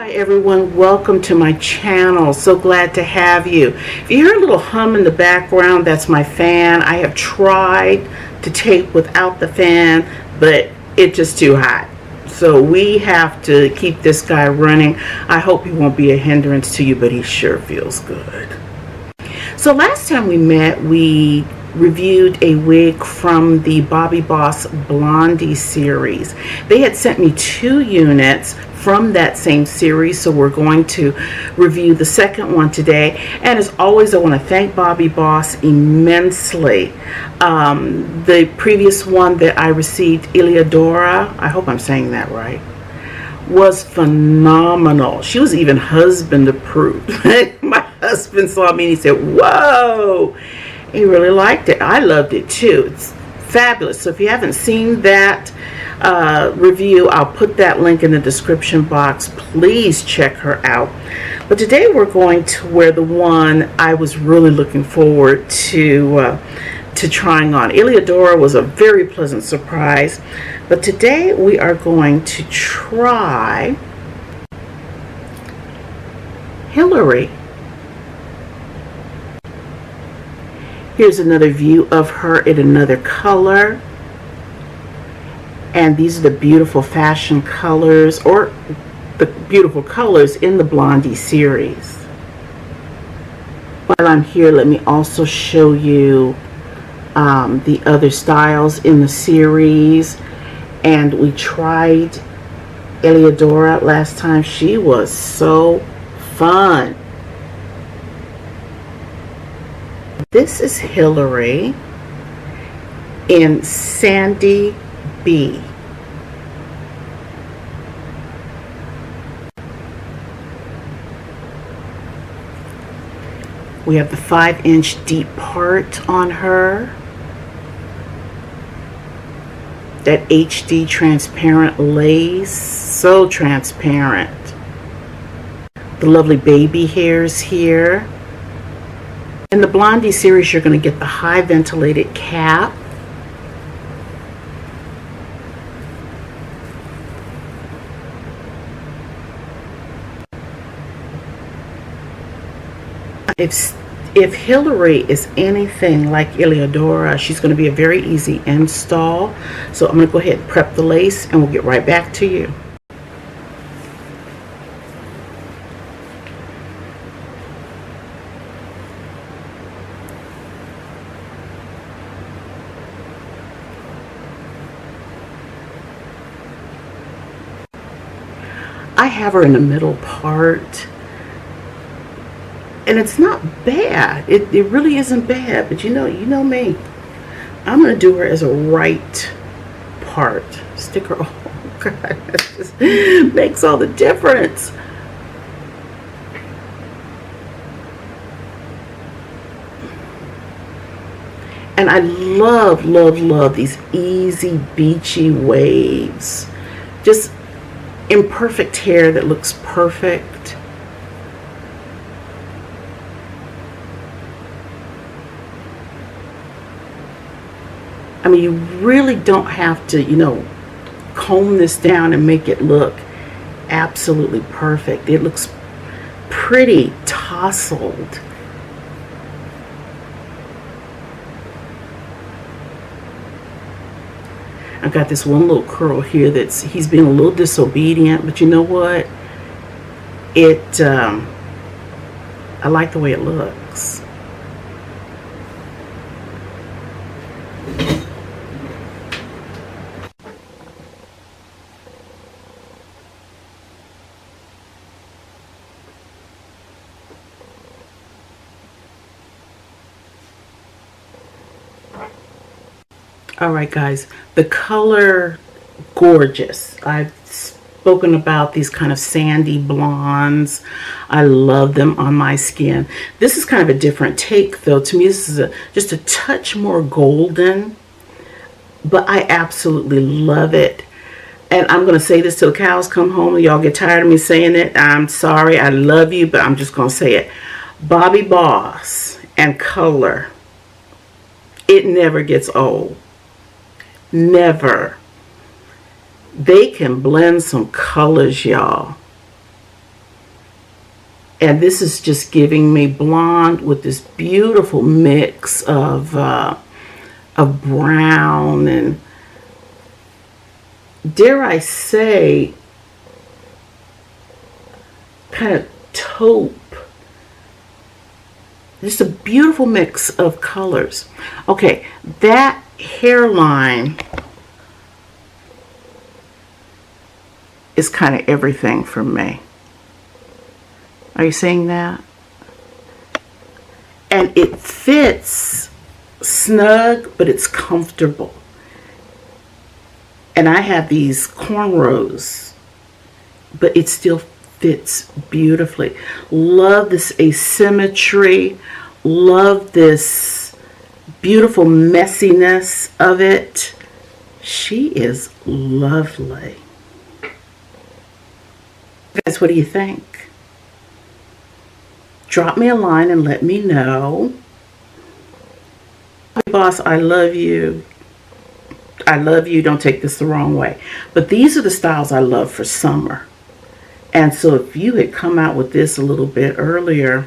Hi everyone, welcome to my channel. So glad to have you. If you hear a little hum in the background, that's my fan. I have tried to tape without the fan, but it's just too hot. So we have to keep this guy running. I hope he won't be a hindrance to you, but he sure feels good. So last time we met, we reviewed a wig from the Bobbi Boss Blondie series. They had sent me 2 units from that same series, so we're going to review the second one today. And as always, I want to thank Bobbi Boss immensely. The previous one that I received, Eleodora, I hope I'm saying that right, was phenomenal. She was even husband approved. My husband saw me and he said, whoa, he really liked it. I loved it too. It's fabulous. So if you haven't seen that review, I'll put that link in the description box. Please check her out. But today we're going to wear the one I was really looking forward to trying on. Eleodora was a very pleasant surprise. But today we are going to try Hilary. Here's another view of her in another color. And these are the beautiful fashion colors, or the beautiful colors in the Blondie series. While I'm here, let me also show you the other styles in the series. And we tried Eleodora last time. She was so fun. This is Hilary in Sandy B. We have the 5-inch deep part on her. That HD transparent lace, so transparent. The lovely baby hairs here. In the Blondie series, you're going to get the high ventilated cap. If Hilary is anything like Eleodora, she's going to be a very easy install. So I'm going to go ahead and prep the lace and we'll get right back to you. I have her in the middle part. And it's not bad. It really isn't bad. But you know me. I'm going to do her as a right part. Stick her. Oh, God. That just makes all the difference. And I love, love, love these easy, beachy waves. Just imperfect hair that looks perfect. I mean, you really don't have to, comb this down and make it look absolutely perfect. It looks pretty tousled. I've got this one little curl here he's been a little disobedient, but you know what? I like the way it looks. All right, guys, the color, gorgeous. I've spoken about these kind of sandy blondes. I love them on my skin. This is kind of a different take, though. To me, this is just a touch more golden, but I absolutely love it. And I'm going to say this till the cows come home and y'all get tired of me saying it. I'm sorry. I love you, but I'm just going to say it. Bobbi Boss and color. It never gets old. Never. They can blend some colors, y'all. And this is just giving me blonde with this beautiful mix of brown and, dare I say, kind of taupe. Just a beautiful mix of colors. Okay, that hairline is kind of everything for me. Are you seeing that? And it fits snug, but it's comfortable. And I have these cornrows, but it still fits beautifully. Love this asymmetry. Love this beautiful messiness of it. She is lovely. Guys, what do you think? Drop me a line and let me know. Boss, I love you. I love you. Don't take this the wrong way. But these are the styles I love for summer. And so if you had come out with this a little bit earlier,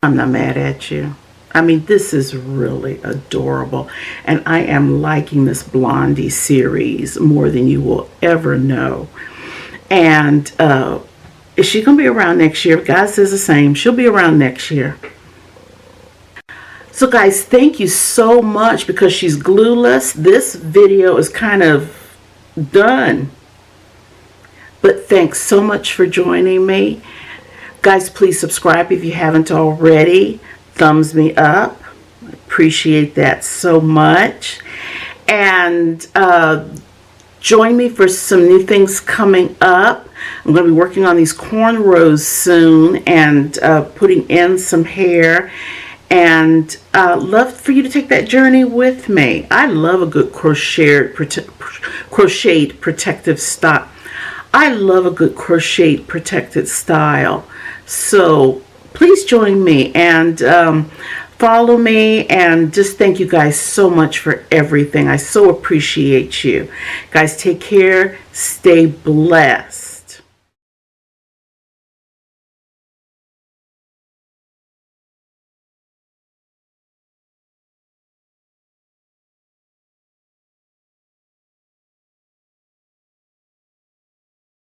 I'm not mad at you. I mean, this is really adorable. And I am liking this Blondie series more than you will ever know. And is she going to be around next year? God says the same. She'll be around next year. So guys, thank you so much. Because she's glueless, this video is kind of done. But thanks so much for joining me. Guys, please subscribe if you haven't already. Thumbs me up. I appreciate that so much. And join me for some new things coming up. I'm going to be working on these cornrows soon and putting in some hair. And love for you to take that journey with me. I love a good crocheted protective style. I love a good crocheted protected style. So please join me and follow me, and just thank you guys so much for everything. I so appreciate you. Guys, take care. Stay blessed.